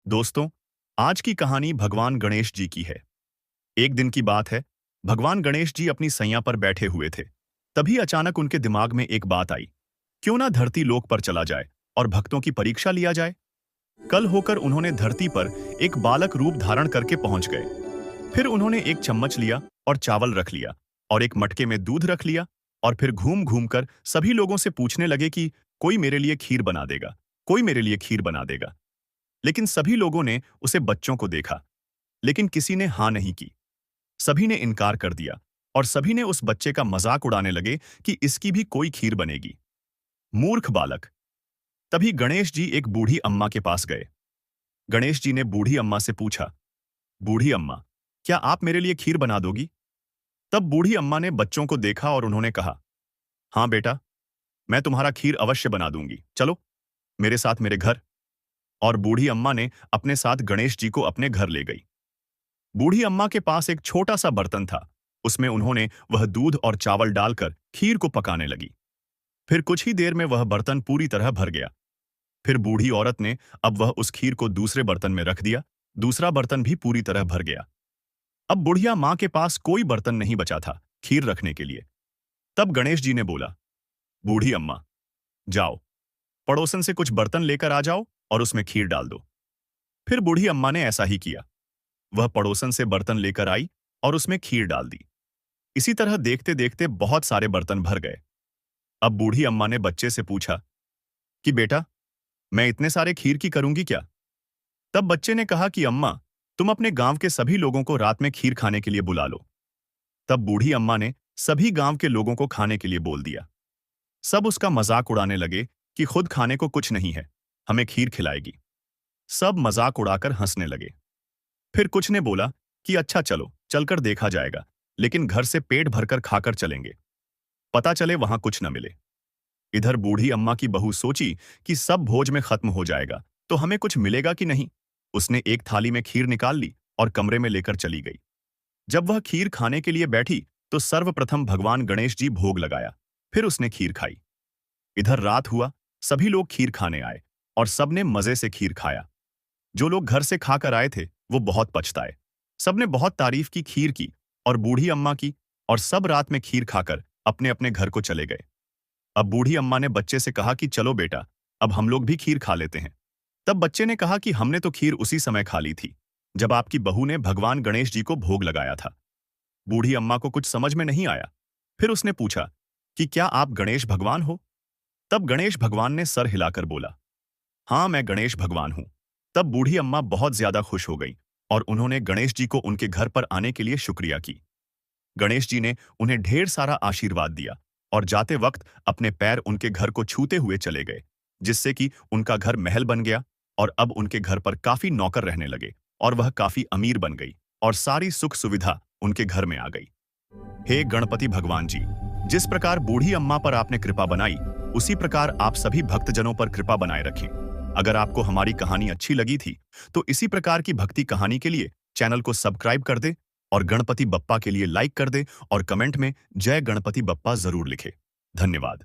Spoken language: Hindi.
दोस्तों, आज की कहानी भगवान गणेश जी की है। एक दिन की बात है, भगवान गणेश जी अपनी सैया पर बैठे हुए थे। तभी अचानक उनके दिमाग में एक बात आई, क्यों ना धरती लोक पर चला जाए और भक्तों की परीक्षा लिया जाए। कल होकर उन्होंने धरती पर एक बालक रूप धारण करके पहुंच गए। फिर उन्होंने एक चम्मच लिया और चावल रख लिया और एक मटके में दूध रख लिया और फिर घूम घूम कर सभी लोगों से पूछने लगे कि कोई मेरे लिए खीर बना देगा, कोई मेरे लिए खीर बना देगा। लेकिन सभी लोगों ने उसे बच्चों को देखा, लेकिन किसी ने हाँ नहीं की। सभी ने इनकार कर दिया और सभी ने उस बच्चे का मजाक उड़ाने लगे कि इसकी भी कोई खीर बनेगी। मूर्ख बालक। तभी गणेश जी एक बूढ़ी अम्मा के पास गए। गणेश जी ने बूढ़ी अम्मा से पूछा, बूढ़ी अम्मा, क्या आप मेरे लिए खीर बना दोगी? तब बूढ़ी अम्मा ने बच्चों को देखा और उन्होंने कहा, हाँ बेटा, मैं तुम्हारा खीर अवश्य बना दूंगी, चलो मेरे साथ मेरे घर। और बूढ़ी अम्मा ने अपने साथ गणेश जी को अपने घर ले गई। बूढ़ी अम्मा के पास एक छोटा सा बर्तन था। उसमें उन्होंने वह दूध और चावल डालकर खीर को पकाने लगी। फिर कुछ ही देर में वह बर्तन पूरी तरह भर गया। फिर बूढ़ी औरत ने अब वह उस खीर को दूसरे बर्तन में रख दिया। दूसरा बर्तन भी पूरी तरह भर गया। अब बुढ़िया माँ के पास कोई बर्तन नहीं बचा था खीर रखने के लिए। तब गणेश जी ने बोला, बूढ़ी अम्मा, जाओ, पड़ोसन से कुछ बर्तन लेकर आ जाओ और उसमें खीर डाल दो। फिर बूढ़ी अम्मा ने ऐसा ही किया। वह पड़ोसन से बर्तन लेकर आई और उसमें खीर डाल दी। इसी तरह देखते देखते बहुत सारे बर्तन भर गए। अब बूढ़ी अम्मा ने बच्चे से पूछा कि बेटा, मैं इतने सारे खीर की करूंगी क्या? तब बच्चे ने कहा कि अम्मा, तुम अपने गांव के सभी लोगों को रात में खीर खाने के लिए बुला लो। तब बूढ़ी अम्मा ने सभी गांव के लोगों को खाने के लिए बोल दिया। सब उसका मजाक उड़ाने लगे कि खुद खाने को कुछ नहीं है, हमें खीर खिलाएगी। सब मजाक उड़ाकर हंसने लगे। फिर कुछ ने बोला कि अच्छा चलो, चलकर देखा जाएगा, लेकिन घर से पेट भरकर खाकर चलेंगे, पता चले वहां कुछ न मिले। इधर बूढ़ी अम्मा की बहू सोची कि सब भोज में खत्म हो जाएगा, तो हमें कुछ मिलेगा कि नहीं। उसने एक थाली में खीर निकाल ली और कमरे में लेकर चली गई। जब वह खीर खाने के लिए बैठी, तो सर्वप्रथम भगवान गणेश जी भोग लगाया। फिर उसने खीर खाई। इधर रात हुआ, सभी लोग खीर खाने आए और सबने मजे से खीर खाया। जो लोग घर से खाकर आए थे, वो बहुत पछताए। सबने बहुत तारीफ की खीर की और बूढ़ी अम्मा की, और सब रात में खीर खाकर अपने अपने घर को चले गए। अब बूढ़ी अम्मा ने बच्चे से कहा कि चलो बेटा, अब हम लोग भी खीर खा लेते हैं। तब बच्चे ने कहा कि हमने तो खीर उसी समय खा ली थी, जब आपकी बहू ने भगवान गणेश जी को भोग लगाया था। बूढ़ी अम्मा को कुछ समझ में नहीं आया। फिर उसने पूछा कि क्या आप गणेश भगवान हो? तब गणेश भगवान ने सर हिलाकर बोला, हाँ, मैं गणेश भगवान हूं। तब बूढ़ी अम्मा बहुत ज्यादा खुश हो गई और उन्होंने गणेश जी को उनके घर पर आने के लिए शुक्रिया की। गणेश जी ने उन्हें ढेर सारा आशीर्वाद दिया और जाते वक्त अपने पैर उनके घर को छूते हुए चले गए, जिससे कि उनका घर महल बन गया और अब उनके घर पर काफी नौकर रहने लगे और वह काफी अमीर बन गई और सारी सुख सुविधा उनके घर में आ गई। हे गणपति भगवान जी, जिस प्रकार बूढ़ी अम्मा पर आपने कृपा बनाई, उसी प्रकार आप सभी भक्तजनों पर कृपा बनाए रखें। अगर आपको हमारी कहानी अच्छी लगी थी, तो इसी प्रकार की भक्ति कहानी के लिए चैनल को सब्सक्राइब कर दे और गणपति बप्पा के लिए लाइक कर दे और कमेंट में जय गणपति बप्पा जरूर लिखे। धन्यवाद।